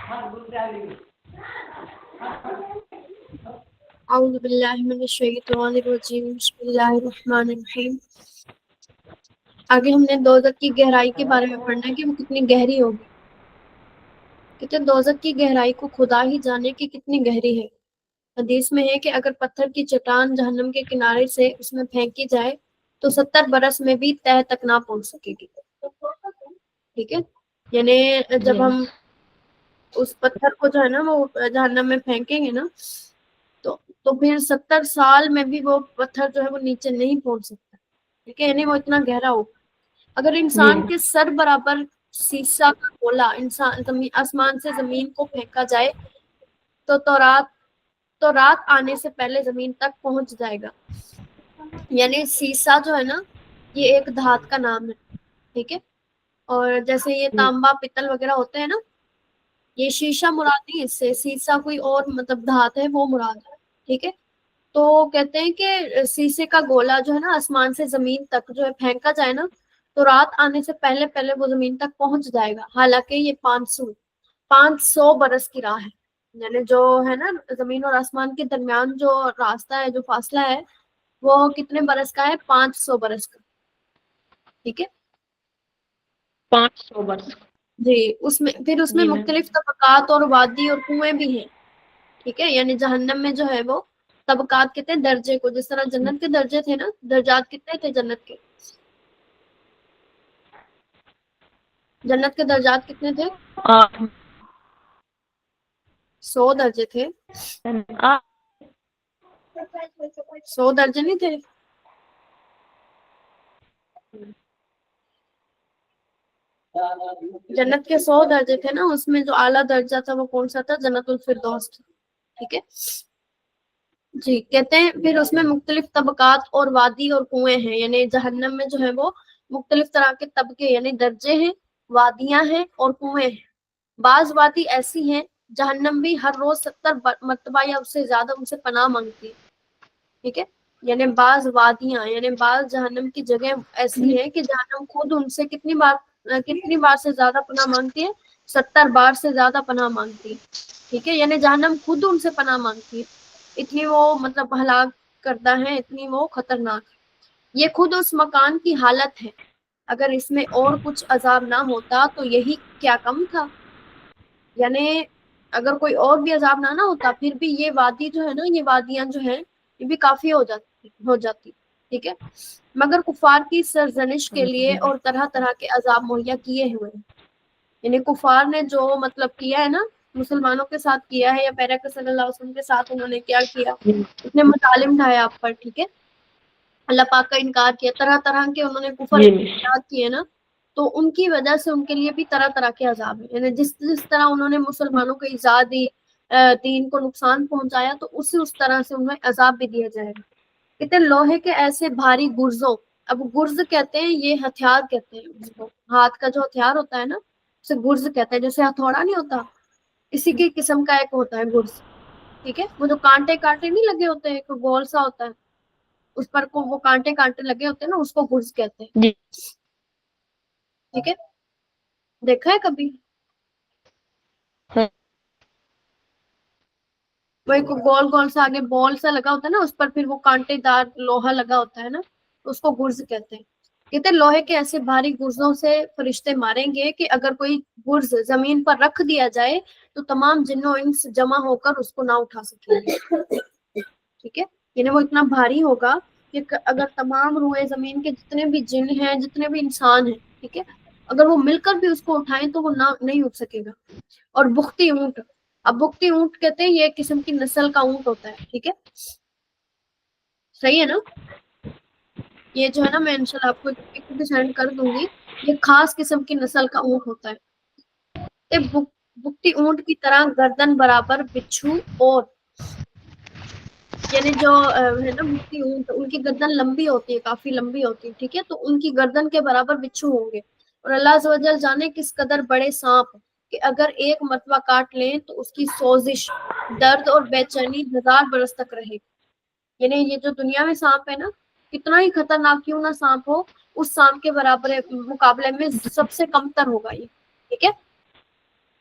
اعوذ باللہ من الشیطان الرجیم بسم اللہ الرحمن الرحیم۔ آگے ہم نے دوزخ کی گہرائی کے بارے میں پڑھنا ہے کہ وہ کتنی گہری ہوگی۔ کہتے ہیں دوزخ کی گہرائی کو خدا ہی جانے کہ کتنی گہری ہے۔ حدیث میں ہے کہ اگر پتھر کی چٹان جہنم کے کنارے سے اس میں پھینکی جائے تو 70 برس میں بھی تہ تک نہ پہنچ سکے گی۔ ٹھیک ہے، یعنی جب ہم اس پتھر کو جو ہے نا وہ جہنم میں پھینکیں گے نا تو پھر 70 سال میں بھی وہ پتھر جو ہے وہ نیچے نہیں پہنچ سکتا۔ ٹھیک ہے، یعنی وہ اتنا گہرا ہو۔ اگر انسان کے سر برابر سیسا کا گولا آسمان سے زمین کو پھینکا جائے تو رات آنے سے پہلے زمین تک پہنچ جائے گا۔ یعنی سیسا جو ہے نا یہ ایک دھات کا نام ہے۔ ٹھیک ہے، اور جیسے یہ تانبا پتل وغیرہ ہوتے ہیں نا، یہ شیشہ مراد نہیں، اس سے سیسا کوئی اور مطلب دھات ہے وہ مراد ہے۔ ٹھیک ہے، تو کہتے ہیں کہ سیسے کا گولا جو ہے نا آسمان سے زمین تک جو ہے پھینکا جائے نا تو رات آنے سے پہلے پہلے وہ زمین تک پہنچ جائے گا، حالانکہ یہ 500 برس کی راہ ہے۔ یعنی جو ہے نا زمین اور آسمان کے درمیان جو راستہ ہے، جو فاصلہ ہے، وہ کتنے برس کا ہے؟ 500 برس کا۔ ٹھیک ہے، 500 برس جی۔ اس میں مختلف طبقات اور وادی اور کنویں بھی ہیں۔ ٹھیک ہے، یعنی جہنم میں جو ہے وہ طبقات کتنے درجے کو، جس طرح جنت کے درجے تھے نا، درجات کتنے تھے جنت کے؟ جنت کے درجات کتنے تھے؟ 100 درجے تھے۔ 100 درجے نہیں تھے؟ جنت کے 100 درجے تھے نا، اس میں جو اعلیٰ درجہ تھا وہ کون سا تھا؟ جنت الفردوس تھا۔ ٹھیک ہے جی، کہتے ہیں پھر اس میں مختلف طبقات اور وادی اور کنویں ہیں۔ یعنی جہنم میں جو ہے وہ مختلف طرح کے طبقے یعنی درجے ہیں، وادیاں ہیں اور کنویں ہیں۔ بعض وادی ایسی ہیں جہنم بھی ہر روز 70 مرتبہ یا اس سے زیادہ ان سے پناہ مانگتی ہے۔ ٹھیک ہے، یعنی بعض وادیاں یعنی بعض جہنم کی جگہ ایسی ہے کہ جہنم خود ان سے کتنی بار سے زیادہ پناہ مانگتی ہے؟ 70 بار سے زیادہ پناہ مانگتی ہے۔ ٹھیک ہے، یعنی جہنم خود ان سے پناہ مانگتی ہے، اتنی وہ مطلب ہلاک کرتا ہے، اتنی وہ خطرناک ہے۔ یہ خود اس مکان کی حالت ہے، اگر اس میں اور کچھ عذاب نہ ہوتا تو یہی کیا کم تھا۔ یعنی اگر کوئی اور بھی عذاب نہ ہوتا پھر بھی یہ وادی جو ہے نا، یہ وادیاں جو ہیں یہ بھی کافی ہو جاتی۔ ٹھیک ہے، مگر کفار کی سرزنش کے لیے اور طرح طرح کے عذاب مہیا کیے ہوئے ہیں۔ یعنی کفار نے جو مطلب کیا ہے نا مسلمانوں کے ساتھ کیا ہے، یا پیغمبر صلی اللہ علیہ وسلم کے ساتھ انہوں نے کیا کیا، اتنے مظالم ڈھائے آپ پر۔ ٹھیک ہے، اللہ پاک کا انکار کیا، طرح طرح کے انہوں نے کفر کیے نا، تو ان کی وجہ سے ان کے لیے بھی طرح طرح کے عذاب ہیں۔ یعنی جس طرح انہوں نے مسلمانوں کو ایذا دی، دین کو نقصان پہنچایا، تو اس طرح سے انہیں عذاب بھی دیا جائے گا۔ کہتے ہیں لوہے کے ایسے بھاری گرزوں، اب گرز کہتے ہیں یہ ہتھیار کہتے ہیں اس کو، ہاتھ کا جو ہتھیار ہوتا ہے نا اسے گرز کہتے ہیں، جیسے ہتھوڑا نہیں ہوتا اسی کی قسم کا ایک ہوتا ہے گرز۔ ٹھیک ہے، وہ جو کانٹے کانٹے نہیں لگے ہوتے ہیں، ایک گول سا ہوتا ہے اس پر کو وہ کانٹے کانٹے لگے ہوتے ہیں نا، اس کو گرز کہتے ہیں۔ ٹھیک ہے، دیکھا ہے کبھی؟ وہ ایک گول گول سا آگے بال سا لگا ہوتا ہے نا، اس پر پھر وہ کانٹے دار لوہا لگا ہوتا ہے نا، اس کو گرز کہتے ہیں۔ کہتے ہیں لوہے کے ایسے بھاری گرزوں سے فرشتے ماریں گے کہ اگر کوئی گرز زمین پر رکھ دیا جائے تو تمام جن و انس جمع ہو کر اس کو نہ اٹھا سکیں گے۔ ٹھیک ہے، یعنی وہ اتنا بھاری ہوگا کہ اگر تمام روئے زمین کے جتنے بھی جن ہیں، جتنے بھی انسان ہیں، ٹھیک ہے، اگر وہ مل کر بھی اس کو اٹھائیں تو وہ نہیں اٹھ سکے گا۔ اور بختی اونٹ، اب بختی اونٹ کہتے ہیں یہ ایک قسم کی نسل کا اونٹ ہوتا ہے۔ ٹھیک ہے، صحیح ہے نا؟ یہ جو ہے نا میں انشاءاللہ آپ کو ایک بھی سینڈ کر دوں گی، یہ خاص قسم کی نسل کا اونٹ ہوتا ہے۔ بختی اونٹ کی طرح گردن برابر بچھو، اور یعنی جو ہے نا بختی اونٹ ان کی گردن لمبی ہوتی ہے، کافی لمبی ہوتی ہے۔ ٹھیک ہے، تو ان کی گردن کے برابر بچھو ہوں گے، اور اللہ عز و جل جانے کس قدر بڑے سانپ کہ اگر ایک مرتبہ کاٹ لیں تو اس کی سوزش، درد اور بے چینی 1000 برس تک رہے گی۔ یعنی یہ جو دنیا میں سانپ ہے نا، کتنا ہی خطرناک کیوں نہ سانپ ہو، اس سانپ کے برابر مقابلے میں سب سے کم تر ہوگا یہ۔ ٹھیک ہے،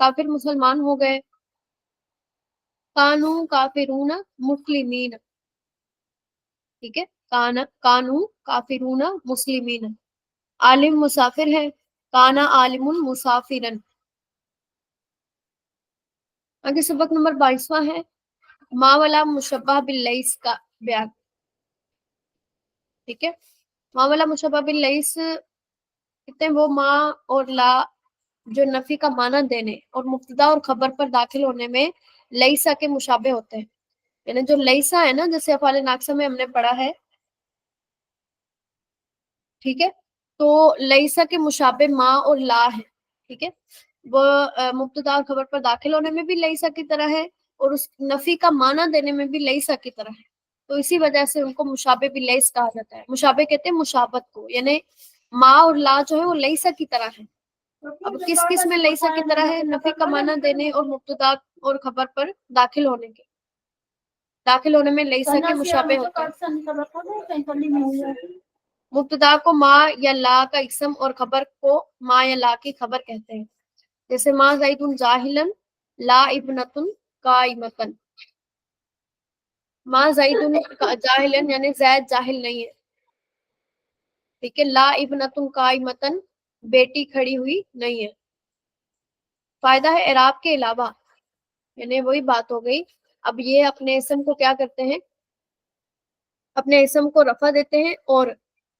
کافر مسلمان ہو گئے. کانو کافرون مسلمین. ٹھیک ہے, کانو کافرون مسلمین. عالم مسافر ہے, کانا عالم مسافرن. آگے سبق نمبر 22واں ہے ما والا مشبہ باللیس کا بیان. ٹھیک ہے, ما والا مشبہ باللیس کہتے ہیں وہ ما اور لا جو نفی کا معنی دینے اور مبتدا اور خبر پر داخل ہونے میں لیسا کے مشابہ ہوتے ہیں. یعنی جو لیسا ہے نا, جیسے افعال ناقصہ میں ہم نے پڑھا ہے, ٹھیک ہے, تو لیسا کے مشابہ ما اور لا ہے. ٹھیک ہے, وہ مبتدا اور خبر پر داخل ہونے میں بھی لیسا کی طرح ہے اور اس نفی کا معنی دینے میں بھی لیسا کی طرح ہے. تو اسی وجہ سے ان کو مشابہ باللیس کہا جاتا ہے. مشابہ کہتے ہیں مشابہت کو, یعنی ما اور لا جو ہے وہ لیسا کی طرح ہے. اب کس میں لیسا کی طرح ہے؟ نفی کا معنی دینے اور مبتدا اور خبر پر داخل ہونے میں لیسا کے مشابہ ہوتا ہے. مبتدا کو ما یا لا کا اسم اور خبر کو ما یا لا کی خبر کہتے ہیں. جیسے ما زید جاہلن لا ابنۃ قائمۃ. ما زید جاہلن یعنی زید جاہل نہیں ہے. ٹھیک ہے, لا ابنۃ قائمۃ بیٹی کھڑی ہوئی نہیں ہے. فائدہ ہے اعراب کے علاوہ, یعنی وہی بات ہو گئی. اب یہ اپنے اسم کو کیا کرتے ہیں, اپنے اسم کو رفع دیتے ہیں اور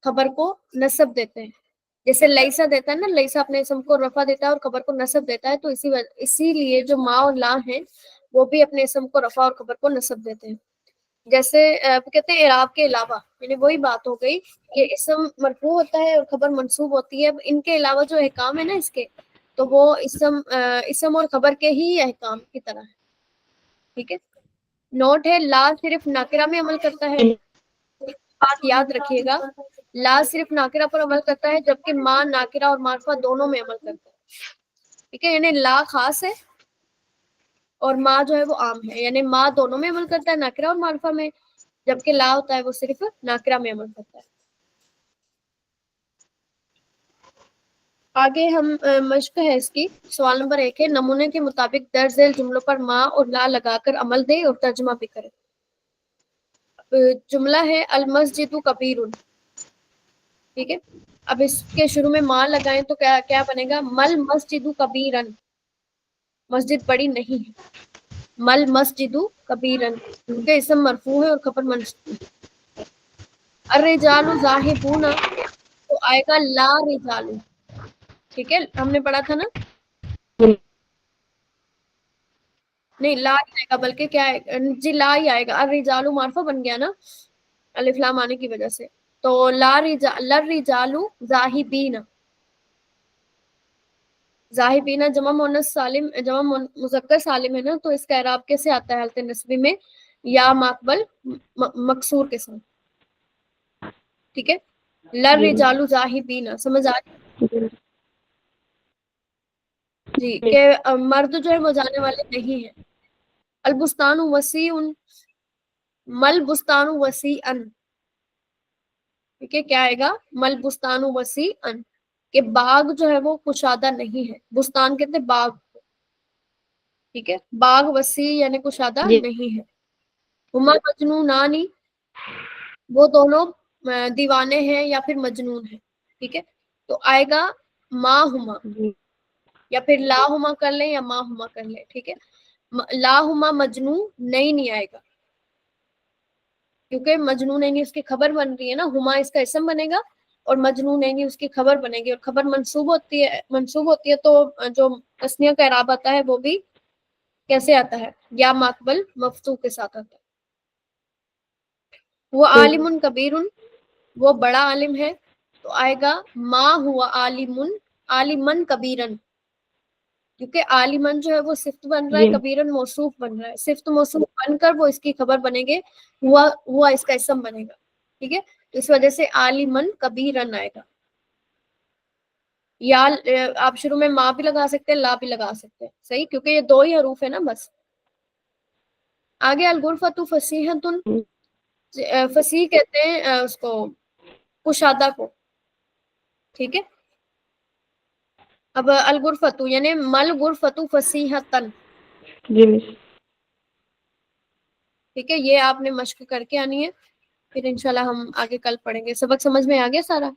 خبر کو نصب دیتے ہیں. جیسے لیسا دیتا ہے نا, لیسا اپنے اسم کو رفع دیتا ہے اور خبر کو نصب دیتا ہے. تو اسی لیے جو ما اور لا ہیں وہ بھی اپنے اسم کو رفع اور خبر کو نصب دیتے ہیں. جیسے کہتے ہیں اعراب کے علاوہ, یعنی وہی بات ہو گئی کہ اسم مرفوع ہوتا ہے اور خبر منصوب ہوتی ہے. اب ان کے علاوہ جو احکام ہے نا اس کے, تو وہ اسم اور خبر کے ہی احکام کی طرح ہے. ٹھیک ہے, نوٹ ہے لا صرف ناکرہ میں عمل کرتا ہے. بات یاد رکھیے گا, لا صرف ناکرہ پر عمل کرتا ہے جبکہ ما ناکرہ اور معرفہ دونوں میں عمل کرتا ہے. ٹھیک ہے, یعنی لا خاص ہے اور ما جو ہے وہ عام ہے. یعنی ما دونوں میں عمل کرتا ہے, ناکرہ اور معرفہ میں, جبکہ لا ہوتا ہے وہ صرف ناکرہ میں عمل کرتا ہے. آگے ہم مشق ہے اس کی. سوال نمبر 1 ہے نمونے کے مطابق درج ذیل جملوں پر ما اور لا لگا کر عمل دے اور ترجمہ بھی کرے. جملہ ہے المسجد کبیر. ٹھیک ہے, اب اس کے شروع میں ما لگائیں تو کیا بنے گا, مل مسجد کبیرن, مسجد بڑی نہیں ہے. مل مسجد کبیرن کیونکہ اسم مرفوع ہے اور خبر منصوب ہے. الرجال ذاہبون تو آئے گا لا رجال. ٹھیک ہے, ہم نے پڑھا تھا نا, نہیں لا ہی آئے گا بلکہ کیا ہے جی, لا ہی آئے گا. الرجال معرفہ بن گیا نا الف لام آنے کی وجہ سے, تو للرجال ذاہبین. ذاہبین جمع مؤنث سالم, جمع مذکر سالم ہے نا, تو اس کا اعراب کیسے آتا ہے حالت نسبی میں, یا ماقبل مکسور کے ساتھ. ٹھیک ہے, للرجال ذاہبین. سمجھ آ جی کہ مرد جو ہے وہ جانے والے نہیں ہیں. البستان وسیع, مل بستان وسیع. ٹھیک ہے, کیا آئے گا, مل بستان وسیع کہ باغ جو ہے وہ کشادہ نہیں ہے. بستان کہتے ہیں باغ. ٹھیک ہے, باغ وسیع یعنی کشادہ نہیں ہے. ہما مجنونانی, وہ دونوں دیوانے ہیں یا پھر مجنون ہیں. ٹھیک ہے, تو آئے گا ما ہما, یا پھر لا ہما کر لیں یا ما ہما کر لیں. ٹھیک ہے, لا ہما مجنون نہیں آئے گا کیونکہ مجنون نہیں اس کی خبر بن رہی ہے نا. ہما اس کا اسم بنے گا اور مجنون نہیں اس کی خبر بنے گی, اور خبر منصوب ہوتی ہے تو جو تسنیہ کا اعراب آتا ہے وہ بھی کیسے آتا ہے, یا ماقبل مفتوح کے ساتھ آتا ہے. وہ عالم کبیر, وہ بڑا عالم ہے, تو آئے گا ما ہوا عالمن کبیرن. کیونکہ عالمن جو ہے وہ صفت بن رہا ہے, کبیرن موصوف بن رہا ہے. صفت موصوف بن کر وہ اس کی خبر بنے گے, ہوا اس کا اسم بنے گا. ٹھیک ہے, تو اس وجہ سے عالمن کبیرن آئے گا. یا آپ شروع میں ما بھی لگا سکتے ہیں, لا بھی لگا سکتے ہیں, صحیح, کیونکہ یہ دو ہی حروف ہے نا بس. آگے الغرفۃ فصیحۃ, فصیح کہتے ہیں اس کو کشادہ کو. ٹھیک ہے, اب الغرفتو یعنی مل غرفتو فصیحتن، جی مس. ٹھیک ہے، یہ آپ نے مشق کر کے آنی ہے، پھر انشاءاللہ ہم آگے کل پڑھیں گے. سبق سمجھ میں آ گیا سارا؟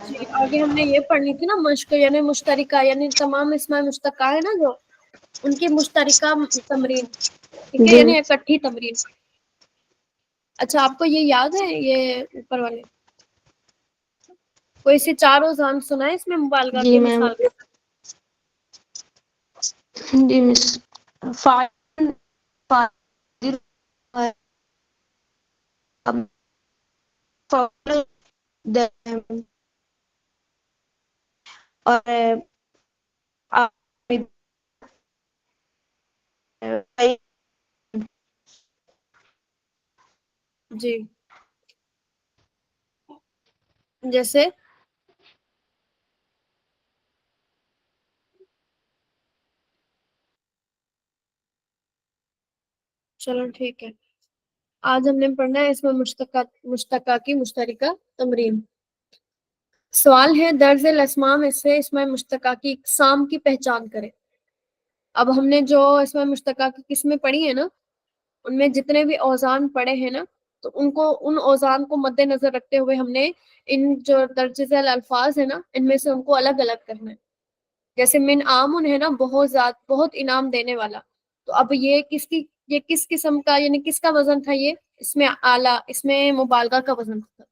جی آگے ہم نے یہ پڑھنی تھی نا مشق، یعنی مشترکہ، یعنی تمام اسماء مشتقہ ہے نا جو، ان کی مشترکہ تمرین، ٹھیک ہے، جی یعنی مس. اکٹھی تمرین. اچھا آپ کو یہ یاد ہے یہ اوپر والے کوئی سے 4 اوزان سنا ہے اس میں مبالغہ جی کے میم. مثال کے؟ جی مس. فاعل فاضل فاعل اور جی جیسے چلو ٹھیک ہے، آج ہم نے پڑھنا ہے اس میں مشتقہ کی مشترکہ تمرین. سوال ہے درج الاسماء میں سے اسماء مشتقہ کی اقسام کی پہچان کریں. اب ہم نے جو اسماء مشتقہ کی قسمیں پڑھی ہیں نا، ان میں جتنے بھی اوزان پڑے ہیں نا، تو ان اوزان کو مد نظر رکھتے ہوئے ہم نے ان جو درج ذیل الفاظ ہیں نا، ان میں سے ان کو الگ الگ کرنا ہے. جیسے من آمن ہے نا، بہت انعام دینے والا، تو اب یہ کس قسم کا، یعنی کس کا وزن تھا؟ یہ اس میں اعلیٰ، اس میں مبالغہ کا وزن تھا.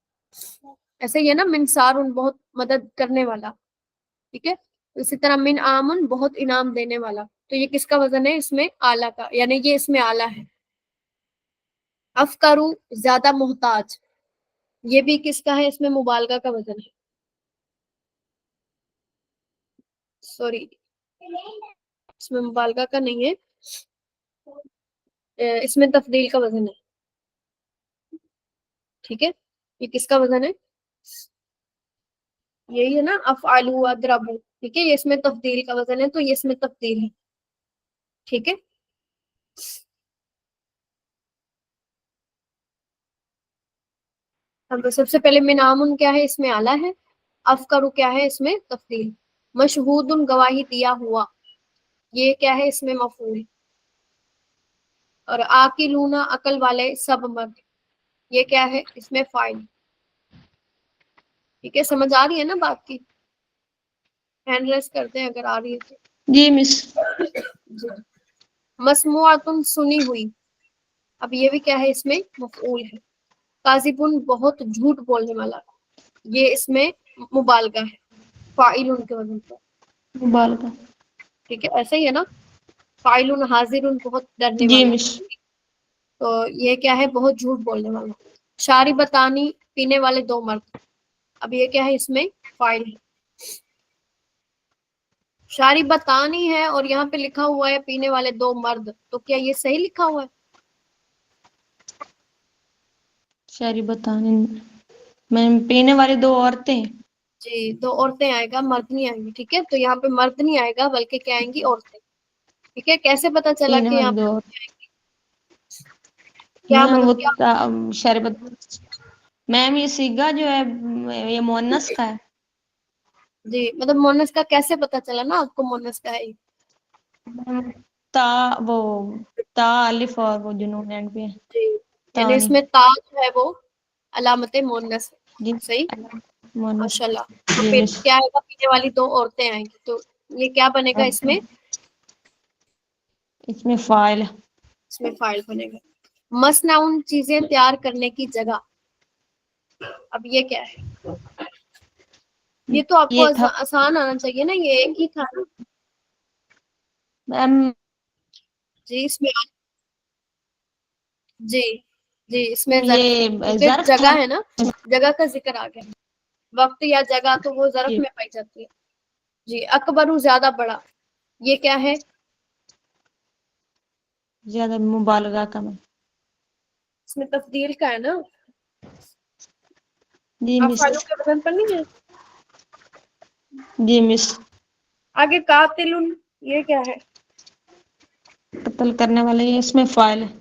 ایسے ہی ہے نا، من سارن بہت مدد کرنے والا، ٹھیک ہے، اسی طرح من آمن بہت انعام دینے والا، تو یہ کس کا وزن ہے؟ اس میں اعلیٰ کا، یعنی یہ اس میں اعلیٰ ہے. افکرو زیادہ محتاج، یہ بھی کس کا ہے؟ اس میں مبالغہ کا وزن ہے. سوری، اس میں مبالغہ کا نہیں ہے، اس میں تفضیل کا وزن ہے. ٹھیک ہے، یہ کس کا وزن ہے؟ یہی ہے نا، افعلوا اضربوا، ٹھیک ہے، یہ اس میں تفضیل کا وزن ہے، تو یہ اس میں تفضیل ہے. ٹھیک ہے، اب سب سے پہلے منامن کیا ہے؟ اس میں اعلیٰ ہے. افکرو کیا ہے؟ اس میں تفضیل. مشہود گواہی دیا ہوا، یہ کیا ہے؟ اس میں مفعول. اور عاقلون عقل والے سب مرد، یہ کیا ہے؟ اس میں فاعل. ٹھیک ہے، سمجھ آ رہی ہے نا بات کی؟ ہینڈ ریس کرتے ہیں اگر آ رہی ہے تو. جی مس. جی. مسموعاتن سنی ہوئی، اب یہ بھی کیا ہے؟ اس میں مفعول ہے. کاذبن بہت جھوٹ بولنے والا، یہ اس میں مبالغہ ہے، فاعل کے وزن پر. مبالغہ. ٹھیک ہے، ایسا ہی ہے نا، فاعل حاضر بہت ڈرنے جی والا، مس. تو یہ کیا ہے؟ بہت جھوٹ بولنے والا. شاربتانی پینے والے 2 مرد، اب یہ کیا ہے؟ اس میں فاعل ہے. شاربتانی ہے اور یہاں پہ لکھا ہوا ہے پینے والے 2 مرد، تو کیا یہ صحیح لکھا ہوا ہے؟ شاری بتانے میں پینے والی 2 عورتیں. جی 2 عورتیں آئے گا، مرد نہیں آئیں گی. ٹھیک ہے، تو یہاں پہ مرد نہیں آئے گا بلکہ کیا آئیں گی؟ عورتیں. ٹھیک ہے، کیسے پتا چلا پینے کہ یہاں والی 2 پہ عورتیں. کیا میم وہ مطلب کیا؟ شربت. میم یہ سیگا جو ہے یہ مؤنث کا ہے. جی مطلب مونس کا کیسے پتا چلا نا آپ کو مونس کا ہے یہ؟ تا وہ تا الف اور وہ جنون اینڈ پہ جی، یعنی اس تانی. میں تا جو ہے وہ علامت مونس ہے. جی صحیح، مونس ماشاء اللہ. تو جی پھر مس کیا آئے گا؟ پینے والی 2 عورتیں آئیں گی. تو یہ کیا بنے گا اس میں؟ اس میں فائل اس میں فائل بنے گا. مصنون چیزیں تیار کرنے کی جگہ. اب یہ کیا ہے؟ یہ تو آپ کو یہ تھا آسان آنا چاہیے نا, یہ ایک ہی تھا نا. میم جی اس میں جی جی اس میں ظرف, یہ کیونکہ ظرف تھا. جگہ ہے نا, جگہ کا ذکر آ گیا. وقت یا جگہ تو وہ ظرف میں پائی جاتی ہے. جی اکبر زیادہ بڑا, یہ کیا ہے؟ زیادہ مبالغہ کا میں. اس میں تفضیل کا ہے نا, جی مس افعالوں کے وزن پر نہیں ہے. جی مس آگے قاتل, یہ کیا ہے؟ قتل کرنے والے, یہ اس میں فائل ہے.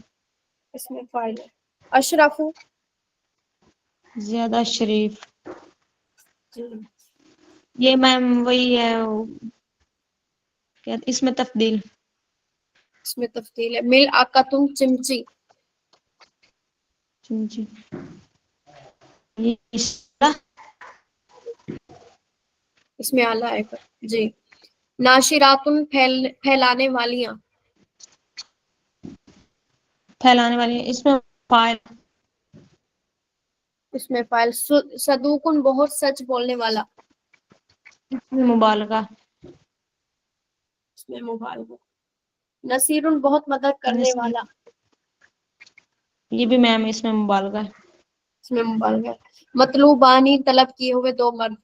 اس میں فائل ہے. اشرف, زیادہ شریف. جی یہ میم وہی ہے کیا اس میں تفضیل. اس میں تفضیل ہے. مل آکتم چمچی. چمچی اس میں آلہ آئے گا. جی ناشراتن, پھیلانے والیاں. پھیلانے والی, اس میں فائل. اس میں فائل. صدوقن, بہت سچ بولنے والا. اس میں مبالغہ. اس میں مبالغہ. نصیرن, بہت مدد کرنے والا. یہ بھی میم اس میں مبالغہ ہے. اس میں مبالغہ. مطلوبانی, طلب کیے ہوئے 2 مرد.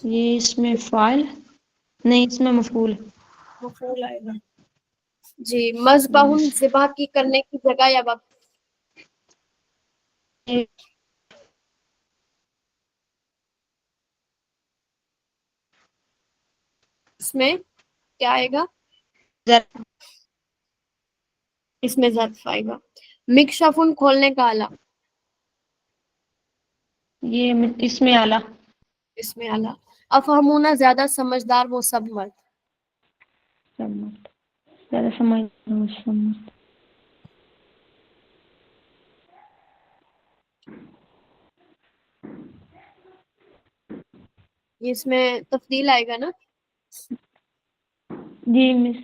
یہ اس میں فائل نہیں, اس میں مفعول. مفعول آئے گا. جی مذبحن, ذبح کی کرنے کی جگہ یا وقت. اس میں کیا آئے گا؟ اس میں ظرف آئے گا. مکشفن, کھولنے کا آلہ. یہ اس میں آلہ. اس میں آلہ. افہمونا, زیادہ سمجھدار وہ سب مرد. زیادہ سمجھ. اس میں تفضیل آئے گا نا. جی مس.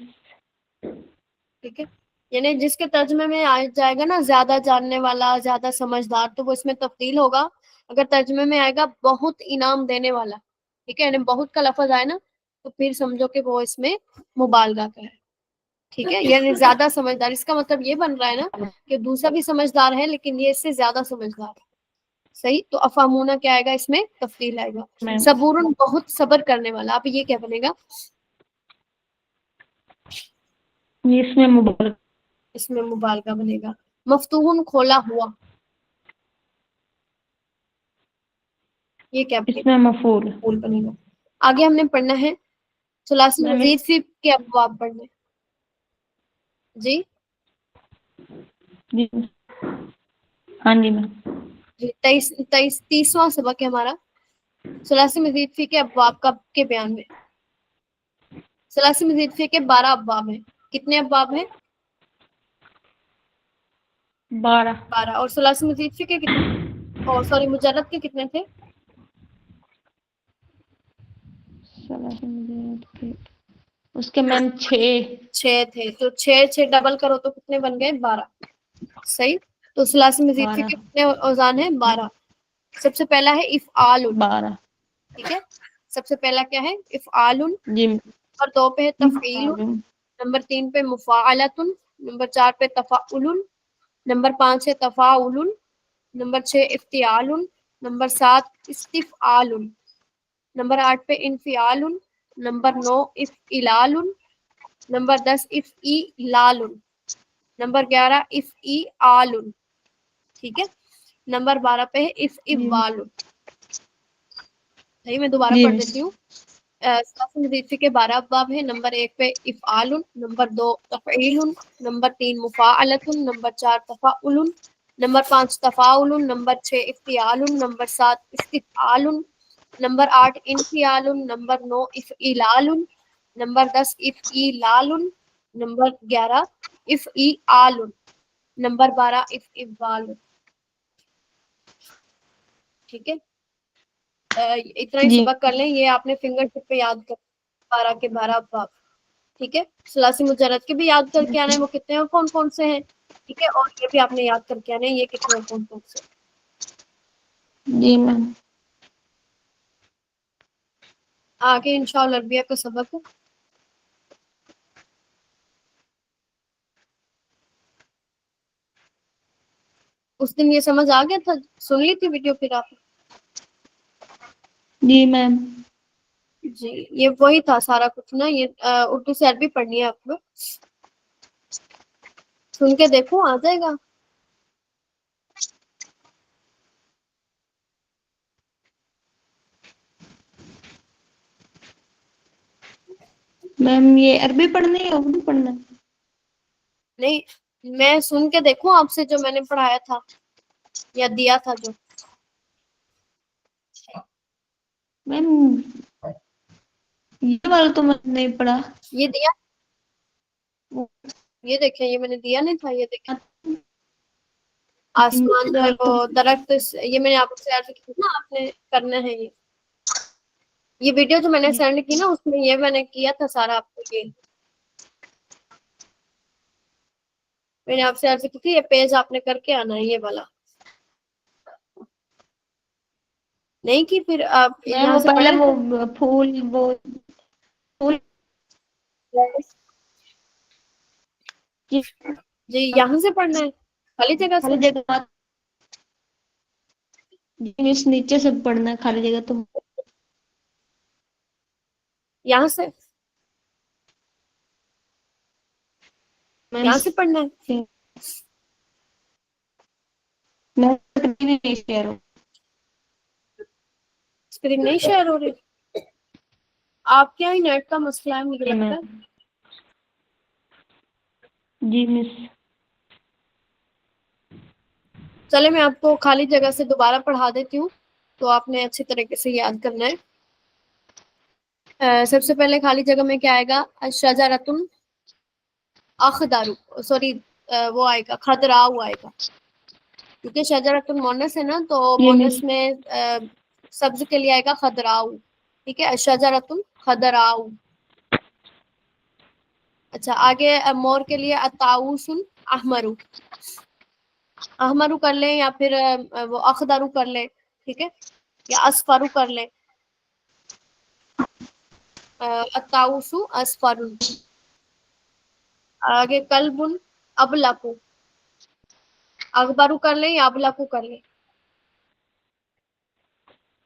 ٹھیک ہے, یعنی جس کے ترجمے میں آ جائے گا نا زیادہ جاننے والا, زیادہ سمجھدار, تو وہ اس میں تفضیل ہوگا. اگر ترجمے میں آئے گا بہت انعام دینے والا, ٹھیک ہے, یعنی بہت کا لفظ آئے نا, تو پھر سمجھو کہ وہ اس میں مبالغہ کا ہے. ٹھیک ہے, یعنی زیادہ سمجھدار, اس کا مطلب یہ بن رہا ہے نا کہ دوسرا بھی سمجھدار ہے لیکن یہ اس سے زیادہ سمجھدار ہے. صحیح. تو افہمونا کیا آئے گا, اس میں تفضیل آئے گا. میم صبورن, بہت صبر کرنے والا. اب یہ کیا بنے گا؟ یہ اس میں مبالغہ. اس میں مبالغہ بنے گا. مفتوحن, کھولا ہوا. یہ کیا بنے اس میں مفعول. گا؟ بنے گا. آگے ہم نے پڑھنا ہے ثلاثی میم مزید فی کے ابواب پڑھنے. جی جی ہاں جی میم. جی 30واں سبق ہے ہمارا ثلاثی مزید فی کے ابواب کے بیان میں. ثلاثی مزید فی کے 12 ابواب ہیں. کتنے ابواب ہیں؟ 12. 12. اور ثلاثی مزید فی کے کتنے, اور سوری مجرد کے کتنے تھے؟ اس کے میم 6. 6 تھے. تو 6 ڈبل کرو تو کتنے بن گئے؟ 12. صحیح. تو ثلاثی مزید فی 12. کے کتنے اوزان ہیں؟ 12. سب سے پہلا ہے افعال. 12. ٹھیک ہے, سب سے پہلا کیا ہے؟ افعال. جی نمبر 2 پہ ہے تفعیل. نمبر 3 پہ مفاعلۃ. نمبر 4 پہ تفاعل. نمبر 5 ہے تفاعل. نمبر 6 افتعال. نمبر 7 استفعال. نمبر 8 پہ انفعال. نمبر 9 افعلال. نمبر 10 افعلال. نمبر 11 افعال. ٹھیک ہے. نمبر 12 پہ ہے افعال. صحیح, میں دوبارہ جی پڑھ مس. دیتی ہوں. ثلاثی مزید فی کے 12 ابواب ہیں. نمبر 1 پہ افعال. نمبر 2 تفعیل. نمبر 3 مفاعلۃ. نمبر 4 تفاعل. نمبر 5 تفاعل. نمبر 6 افتعال. نمبر 7 استفعال. نمبر 8 انفعال. نمبر 9 افعلال. نمبر 10 افعلال. نمبر 11 افعال. نمبر 12 افعال. ٹھیک ہے. اتنا ہی جی سبق کر لیں. یہ آپ نے فنگر ٹپ پہ یاد کر 12 کے 12 باب. ٹھیک ہے. ثلاثی مجرد کے بھی یاد کر کے آنا ہے وہ کتنے اور کون کون سے ہیں. ٹھیک ہے. اور یہ بھی آپ نے یاد کر کے آنا ہے یہ کتنے اور کون کون سے. جی میم. آگے انشاءاللہ عربیہ کا سبق ہے. اس دن یہ سمجھ آ گیا تھا. سن لی تھی ویڈیو پھر آپ. جی میم. جی یہ وہی تھا سارا کچھ نا. یہ اردو سے عربی پڑھنی ہے آپ کو. سن کے دیکھو آ جائے گا. میم یہ عربی پڑھنا ہے یا اردو پڑھنا ہے؟ نہیں میں سن کے دیکھوں آپ سے جو میں نے پڑھایا تھا یا دیا تھا جو. میم یہ والا تو میں نے نہیں پڑھا. یہ دیا. یہ دیکھیں یہ میں نے دیا نہیں تھا. یہ دیکھیں آسمان جو ہے وہ درخت. یہ میں نے آپ سے عرض کی نا آپ نے کرنا ہے. یہ ویڈیو جو میں نے سینڈ کی نا اس میں یہ میں نے کیا تھا سارا آپ کو. یہ میں نے آپ سے عرض کی تھی یہ پیج آپ نے کر کے آنا ہے یہ والا. نہیں کی پھر آپ میم یہاں وہ سے پڑھ پہلے لیتے. وہ پھول جی یہاں سے پڑھنا ہے خالی جگہ سے. خالی جگہ. جی مس نیچے سے پڑھنا ہے خالی جگہ تو. یہاں سے یہاں سے پڑھنا ہے. اسکرین نہیں شیئر ہو رہی. آپ کے یہاں ہی نیٹ کا مسئلہ ہے مجھے لگتا ہے. جی مس. چلے میں آپ کو خالی جگہ سے دوبارہ پڑھا دیتی ہوں تو آپ نے اچھی طریقے سے یاد کرنا ہے. سب سے پہلے خالی جگہ میں کیا آئے گا. شجرۃ اخضر. سوری وہ آئے گا خضراء آئے گا کیونکہ شجرۃ مونس ہے نا تو جی مس. مونس میں سبز کے لیے آئے گا خضراء. ٹھیک ہے. شجرۃ خضراء. اچھا آگے مور کے لیے الطاؤوس احمر. احمر کر لیں یا پھر وہ اخضر کر لیں. ٹھیک ہے. یا اصفر کر لیں. الطاؤوس اصفر. آگے کلب ابلق. اخضر کر لیں یا ابلق کر لیں.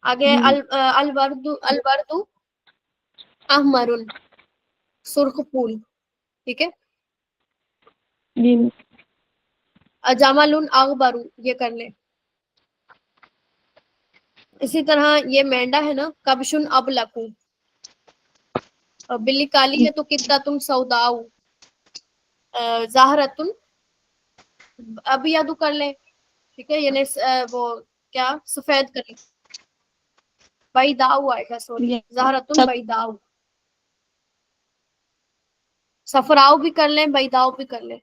آگے الورد احمر. سرخ پھول. ٹھیک ہے. جی جمل اخضر یہ کر لیں. اسی طرح یہ مینڈا ہے نا کبش ابلق. بلی کالی ہے تو قطۃ سوداء. زہرۃ ابیض کر لیں. ٹھیک ہے. یعنی وہ کیا سفید کر لیں. بیضاء آئے گا. سوری زہرۃ سب. بیضاء. صفراء بھی کر لیں بیضاء بھی کر لیں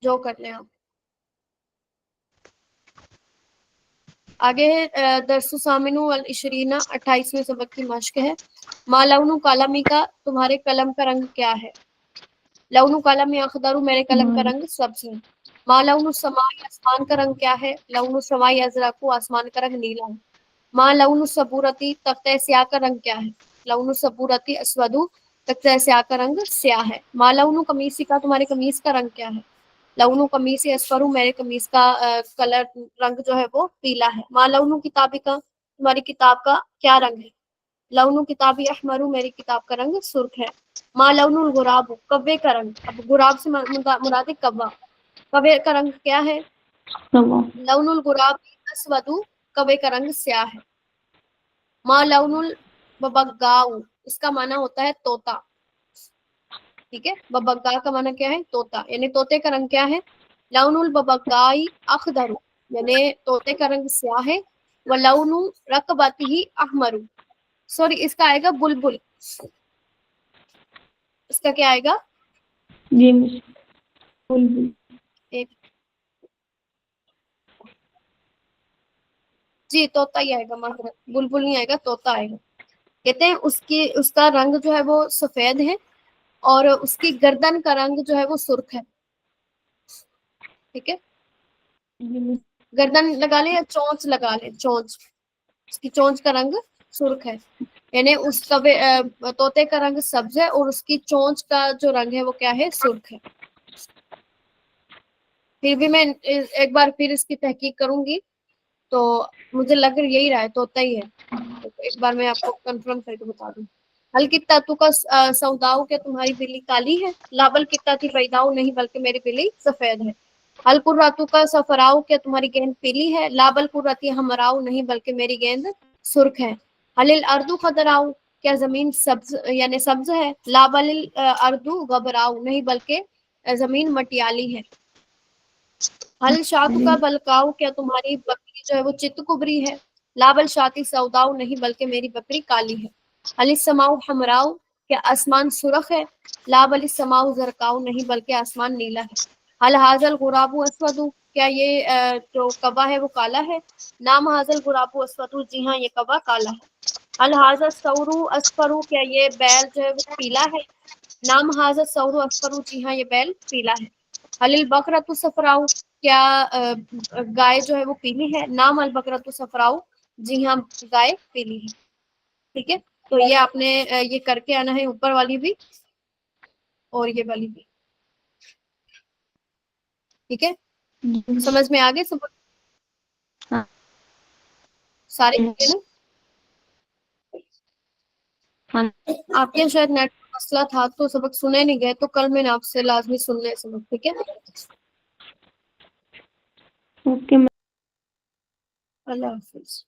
جو کر لیں آپ. آگے ہے درس ثامن والعشرین 28ویں سبق کی مشق ہے. ما لون قلمی کا تمہارے قلم کا رنگ کیا ہے. لون قلمی اخضر میرے قلم کا رنگ سبز ہے. ما لون السماء آسمان کا رنگ کیا ہے. لون السماء ازرق آسمان کا رنگ نیلا ہے. ما لون السبورتی تختہ سیاہ کا رنگ کیا ہے. لون السبورتی اسود تختہ سیاہ کا رنگ سیاہ ہے. ما لون قمیص کا تمہاری قمیص کا رنگ کیا ہے. لون قمیص اصفر میرے قمیص کا کلر رنگ جو ہے وہ پیلا ہے. ما لون کتابی کا تمہاری کتاب کا کیا رنگ ہے. لون کتابی احمر میری کتاب کا رنگ سرخ ہے. ما لون الغراب کوے کا رنگ. اب غراب سے مراد کوا. کوے کا رنگ کیا ہے. لون الغراب اسود کوے کا رنگ سیاہ ہے. ما لون الببغاء اس کا معنی ہوتا ہے طوطا. ٹھیک ہے. ببغاء کا معنی کیا ہے طوطا یعنی طوطے کا رنگ کیا ہے. لون الببغاء اخضر یعنی طوطے کا رنگ سیاہ ہے. ولون رکبته احمر. سوری اس کا آئے گا بلبل. اس کا کیا آئے گا. جی مس. بلبل. ایک جی طوطا ہی آئے گا، معذرت، بلبل نہیں آئے گا، طوطا آئے گا. کہتے ہیں اس کا رنگ جو ہے وہ سفید ہے اور اس کی گردن کا رنگ جو ہے وہ سرخ ہے. ٹھیک ہے، گردن لگا لیں یا چونچ لگا لیں، چونچ، اس کی چونچ کا رنگ سرخ ہے، یعنی اس طوطے کا رنگ سبز ہے اور اس کی چونچ کا جو رنگ ہے وہ کیا ہے، سرخ ہے. پھر بھی میں ایک بار پھر اس کی تحقیق کروں گی، تو مجھے لگ یہی رہا ہے طوطا ہی ہے. ایک بار میں آپ کو کنفرم کر کے بتا دوں. ہل کتا تو کا سوداؤ، کیا تمہاری بلی کالی ہے؟ لابل کتا تھی پیداؤ، نہیں بلکہ میری بلی سفید ہے. ہل پر راتو کا سفراؤ، کیا تمہاری گیند پیلی ہے؟ لابل پر راتی ہمراؤ، نہیں بلکہ میری گیند سرخ ہے. ہل اردو خضراؤ، کیا زمین سبز یعنی سبز ہے؟ لابل اردو غبراؤ، نہیں بلکہ زمین مٹیالی ہے. ہل شاتو کا بلکاؤ، کیا تمہاری بکری جو ہے وہ چت کبری ہے؟ لابل شاتی سوداؤ، نہیں بلکہ میری بکری کالی ہے. ہل السماؤ حمراؤ، کیا آسمان سرخ ہے؟ لابل السماؤ زرقاؤ، نہیں بلکہ آسمان نیلا ہے. ہل حاضل غرابو اسودو، کیا یہ جو کبا ہے وہ کالا ہے؟ نام حاضل غرابو اسودو، جی ہاں یہ کبا کالا ہے. ہل حاضر سورو اسفرو، کیا یہ بیل جو ہے وہ پیلا ہے؟ نام حاضر سورو اسفرو، جی ہاں یہ بیل پیلا ہے. ہل البقرۃ صفراؤ، کیا گائے جو ہے وہ پیلی ہے؟ نام البقرۃ صفراؤ، جی ہاں گائے پیلی ہے. ٹھیک ہے، تو یہ آپ نے یہ کر کے آنا ہے، اوپر والی بھی اور یہ والی بھی. ٹھیک ہے، سمجھ میں آگے سب سارے نا؟ آپ کے شاید نیٹ مسئلہ تھا تو سبق سنے نہیں گئے، تو کل میں نے آپ سے لازمی سن لے سبق. ٹھیک ہے، اوکے. اللہ حافظ.